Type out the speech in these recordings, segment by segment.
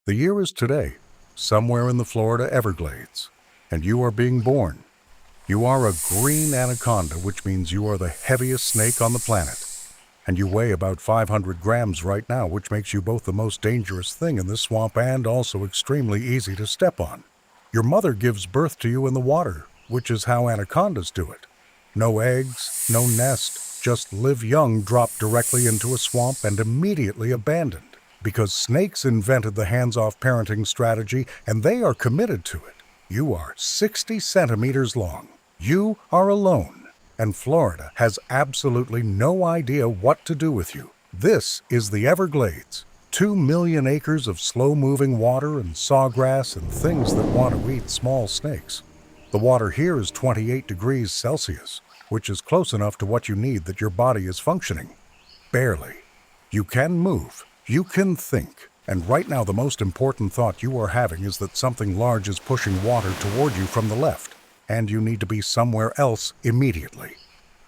The year is today, somewhere in the Florida Everglades, and you are being born. You are a green anaconda, which means you are the heaviest snake on the planet. And you weigh about 500 grams right now, which makes you both the most dangerous thing in this swamp and also extremely easy to step on. Your mother gives birth to you in the water, which is how anacondas do it. No eggs, no nest, just live young, drop directly into a swamp and immediately abandoned. Because snakes invented the hands-off parenting strategy and they are committed to it. You are 60 centimeters long. You are alone. And Florida has absolutely no idea what to do with you. This is the Everglades. 2 million acres of slow-moving water and sawgrass and things that want to eat small snakes. The water here is 28 degrees Celsius, which is close enough to what you need that your body is functioning. Barely. You can move. You can think. And right now the most important thought you are having is that something large is pushing water toward you from the left, and you need to be somewhere else immediately.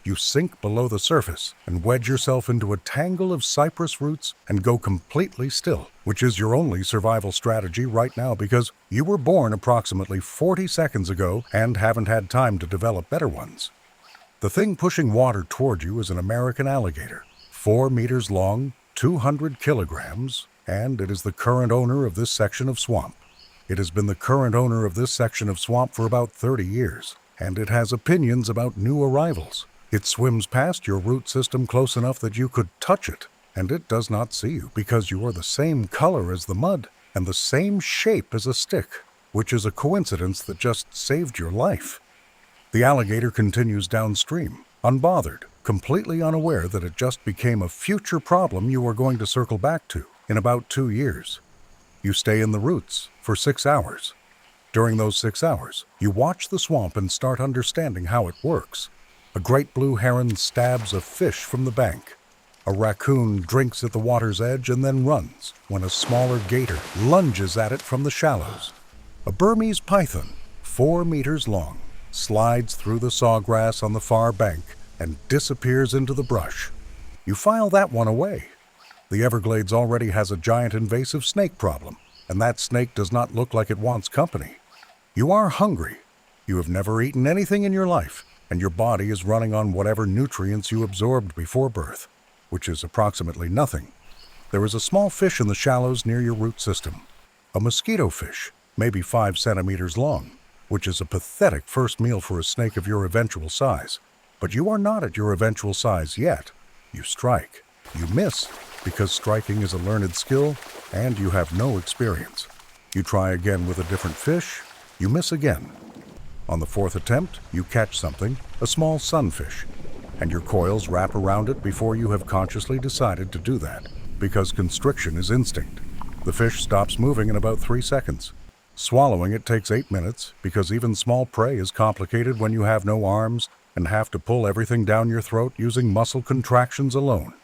You sink below the surface and wedge yourself into a tangle of cypress roots and go completely still, which is your only survival strategy right now because you were born approximately 40 seconds ago and haven't had time to develop better ones. The thing pushing water toward you is an American alligator, 4 meters long, 200 kilograms, and it is the current owner of this section of swamp. It has been the current owner of this section of swamp for about 30 years, and it has opinions about new arrivals. It swims past your root system close enough that you could touch it, and it does not see you because you are the same color as the mud and the same shape as a stick, which is a coincidence that just saved your life. The alligator continues downstream, unbothered, completely unaware that it just became a future problem you are going to circle back to in about 2 years. You stay in the roots for 6 hours. During those 6 hours, you watch the swamp and start understanding how it works. A great blue heron stabs a fish from the bank. A raccoon drinks at the water's edge and then runs when a smaller gator lunges at it from the shallows. A Burmese python, 4 meters long, slides through the sawgrass on the far bank and disappears into the brush. You file that one away. The Everglades already has a giant invasive snake problem, and that snake does not look like it wants company. You are hungry. You have never eaten anything in your life, and your body is running on whatever nutrients you absorbed before birth, which is approximately nothing. There is a small fish in the shallows near your root system, a mosquito fish, maybe 5 centimeters long, which is a pathetic first meal for a snake of your eventual size. But you are not at your eventual size yet. You strike. You miss, because striking is a learned skill, and you have no experience. You try again with a different fish. You miss again. On the 4th attempt, you catch something, a small sunfish, and your coils wrap around it before you have consciously decided to do that, because constriction is instinct. The fish stops moving in about 3 seconds. Swallowing it takes 8 minutes, because even small prey is complicated when you have no arms and have to pull everything down your throat using muscle contractions alone.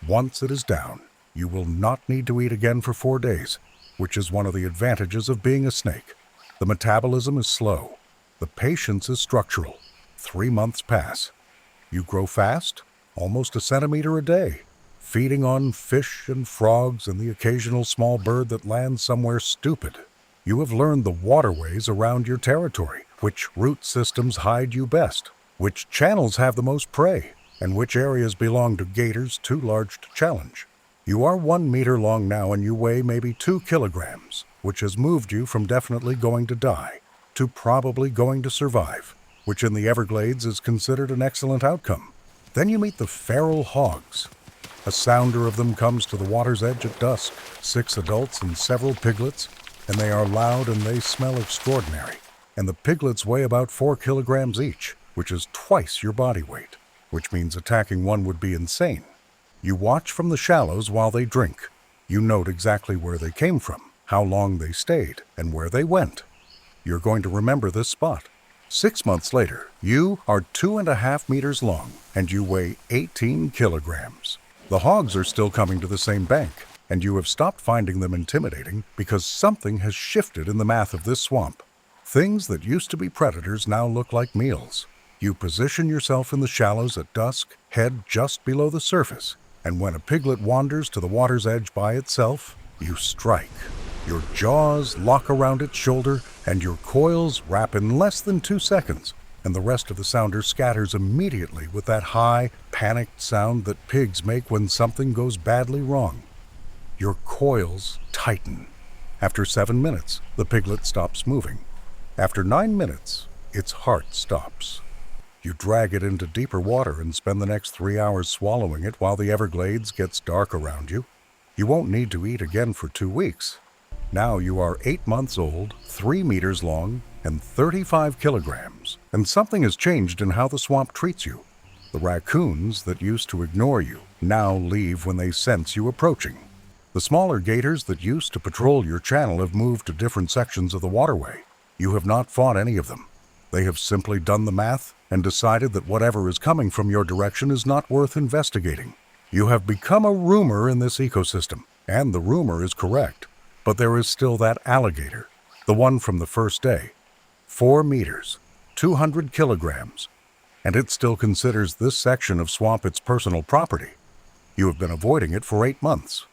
Once it is down, you will not need to eat again for 4 days, which is one of the advantages of being a snake. The metabolism is slow. The patience is structural. 3 months pass. You grow fast, almost a centimeter a day, feeding on fish and frogs and the occasional small bird that lands somewhere stupid. You have learned the waterways around your territory, which root systems hide you best, which channels have the most prey, and which areas belong to gators too large to challenge. You are 1 meter long now and you weigh maybe 2 kilograms, which has moved you from definitely going to die to probably going to survive, which in the Everglades is considered an excellent outcome. Then you meet the feral hogs. A sounder of them comes to the water's edge at dusk, 6 adults and several piglets, and they are loud and they smell extraordinary. And the piglets weigh about 4 kilograms each, which is twice your body weight, which means attacking one would be insane. You watch from the shallows while they drink. You note exactly where they came from, how long they stayed, and where they went. You're going to remember this spot. 6 months later, you are 2.5 meters long, and you weigh 18 kilograms. The hogs are still coming to the same bank, and you have stopped finding them intimidating because something has shifted in the math of this swamp. Things that used to be predators now look like meals. You position yourself in the shallows at dusk, head just below the surface, and when a piglet wanders to the water's edge by itself, you strike. Your jaws lock around its shoulder, and your coils wrap in less than 2 seconds, and the rest of the sounder scatters immediately with that high, panicked sound that pigs make when something goes badly wrong. Your coils tighten. After 7 minutes, the piglet stops moving. After 9 minutes, its heart stops. You drag it into deeper water and spend the next 3 hours swallowing it while the Everglades gets dark around you. You won't need to eat again for 2 weeks. Now you are 8 months old, 3 meters long, and 35 kilograms, and something has changed in how the swamp treats you. The raccoons that used to ignore you now leave when they sense you approaching. The smaller gators that used to patrol your channel have moved to different sections of the waterway. You have not fought any of them. They have simply done the math and decided that whatever is coming from your direction is not worth investigating. You have become a rumor in this ecosystem, and the rumor is correct. But there is still that alligator, the one from the first day. 4 meters, 200 kilograms, and it still considers this section of swamp its personal property. You have been avoiding it for 8 months.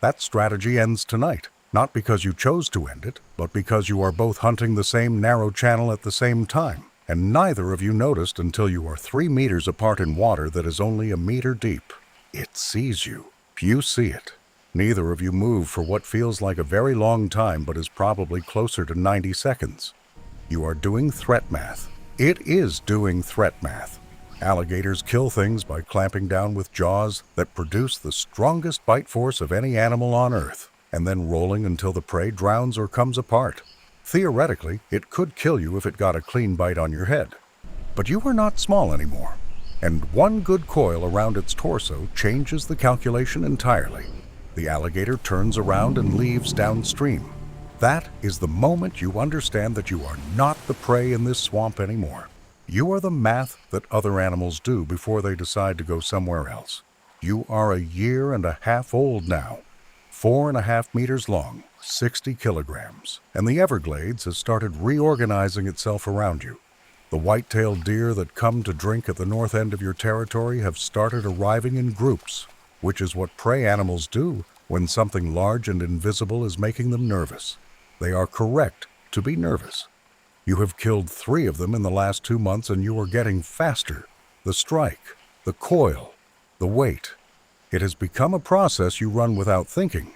That strategy ends tonight, not because you chose to end it, but because you are both hunting the same narrow channel at the same time, and neither of you noticed until you are 3 meters apart in water that is only a meter deep. It sees you. You see it. Neither of you move for what feels like a very long time but is probably closer to 90 seconds. You are doing threat math. It is doing threat math. Alligators kill things by clamping down with jaws that produce the strongest bite force of any animal on Earth, and then rolling until the prey drowns or comes apart. Theoretically, it could kill you if it got a clean bite on your head. But you are not small anymore, and one good coil around its torso changes the calculation entirely. The alligator turns around and leaves downstream. That is the moment you understand that you are not the prey in this swamp anymore. You are the math that other animals do before they decide to go somewhere else. You are 1.5 years old now, 4.5 meters long, 60 kilograms, and the Everglades has started reorganizing itself around you. The white-tailed deer that come to drink at the north end of your territory have started arriving in groups, which is what prey animals do when something large and invisible is making them nervous. They are correct to be nervous. You have killed 3 of them in the last 2 months, and you are getting faster. The strike, the coil, the weight. It has become a process you run without thinking.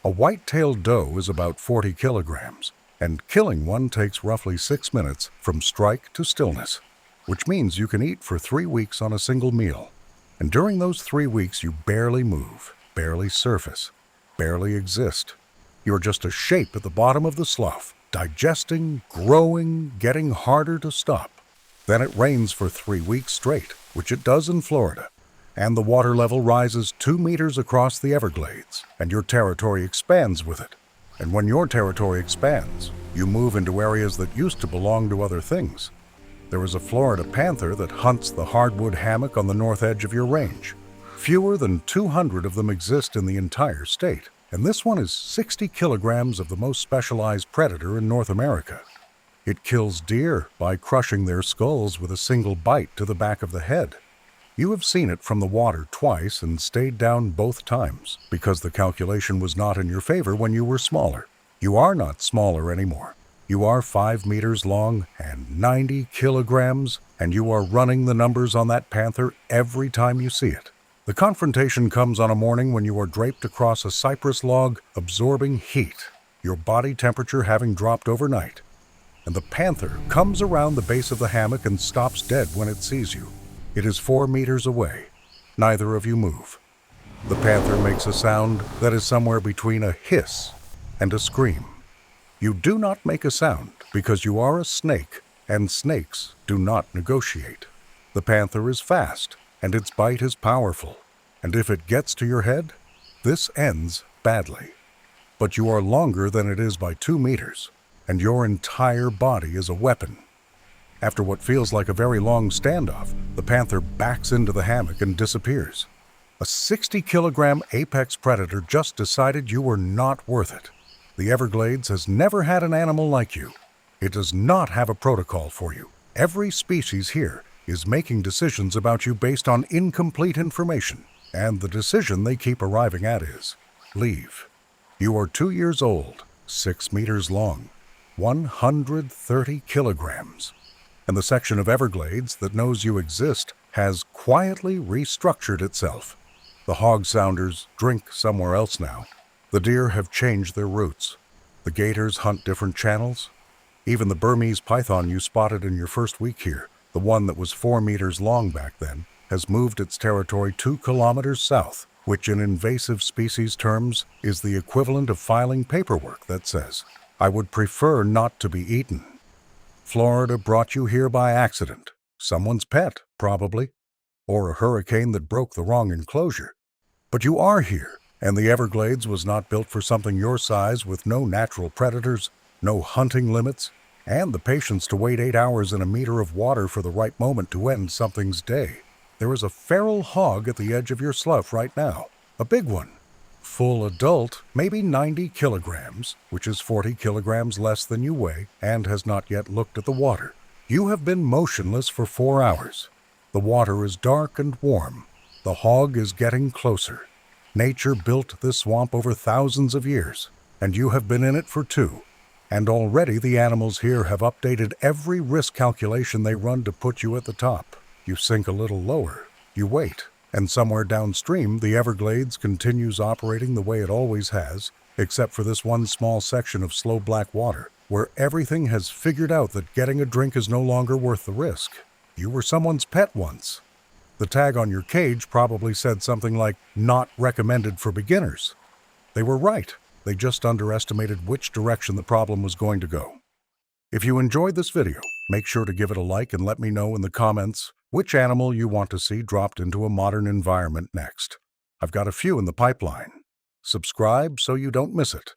A white-tailed doe is about 40 kilograms, and killing one takes roughly 6 minutes from strike to stillness, which means you can eat for 3 weeks on a single meal. And during those 3 weeks, you barely move, barely surface, barely exist. You're just a shape at the bottom of the slough, digesting, growing, getting harder to stop. Then it rains for 3 weeks straight, which it does in Florida, and the water level rises 2 meters across the Everglades, and your territory expands with it. And when your territory expands, you move into areas that used to belong to other things. There is a Florida panther that hunts the hardwood hammock on the north edge of your range. Fewer than 200 of them exist in the entire state, and this one is 60 kilograms of the most specialized predator in North America. It kills deer by crushing their skulls with a single bite to the back of the head. You have seen it from the water twice and stayed down both times because the calculation was not in your favor when you were smaller. You are not smaller anymore. You are 5 meters long and 90 kilograms, and you are running the numbers on that panther every time you see it. The confrontation comes on a morning when you are draped across a cypress log, absorbing heat, your body temperature having dropped overnight. And the panther comes around the base of the hammock and stops dead when it sees you. It is 4 meters away. Neither of you move. The panther makes a sound that is somewhere between a hiss and a scream. You do not make a sound because you are a snake, and snakes do not negotiate. The panther is fast, and its bite is powerful, and if it gets to your head, this ends badly. But you are longer than it is by 2 meters, and your entire body is a weapon. After what feels like a very long standoff, the panther backs into the hammock and disappears. A 60-kilogram apex predator just decided you were not worth it. The Everglades has never had an animal like you. It does not have a protocol for you. Every species here is making decisions about you based on incomplete information, and the decision they keep arriving at is leave. You are 2 years old, 6 meters long, 130 kilograms. And the section of Everglades that knows you exist has quietly restructured itself. The hog sounders drink somewhere else now. The deer have changed their routes. The gators hunt different channels. Even the Burmese python you spotted in your first week here, the one that was 4 meters long back then, has moved its territory 2 kilometers south, which in invasive species terms is the equivalent of filing paperwork that says, "I would prefer not to be eaten." Florida brought you here by accident. Someone's pet, probably. Or a hurricane that broke the wrong enclosure. But you are here, and the Everglades was not built for something your size with no natural predators, no hunting limits, and the patience to wait 8 hours in a meter of water for the right moment to end something's day. There is a feral hog at the edge of your slough right now, a big one. Full adult, maybe 90 kilograms, which is 40 kilograms less than you weigh, and has not yet looked at the water. You have been motionless for 4 hours. The water is dark and warm. The hog is getting closer. Nature built this swamp over thousands of years, and you have been in it for 2. And already the animals here have updated every risk calculation they run to put you at the top. You sink a little lower. You wait. And somewhere downstream, the Everglades continues operating the way it always has, except for this one small section of slow black water, where everything has figured out that getting a drink is no longer worth the risk. You were someone's pet once. The tag on your cage probably said something like, "Not recommended for beginners." They were right. They just underestimated which direction the problem was going to go. If you enjoyed this video, make sure to give it a like and let me know in the comments which animal you want to see dropped into a modern environment next. I've got a few in the pipeline. Subscribe so you don't miss it.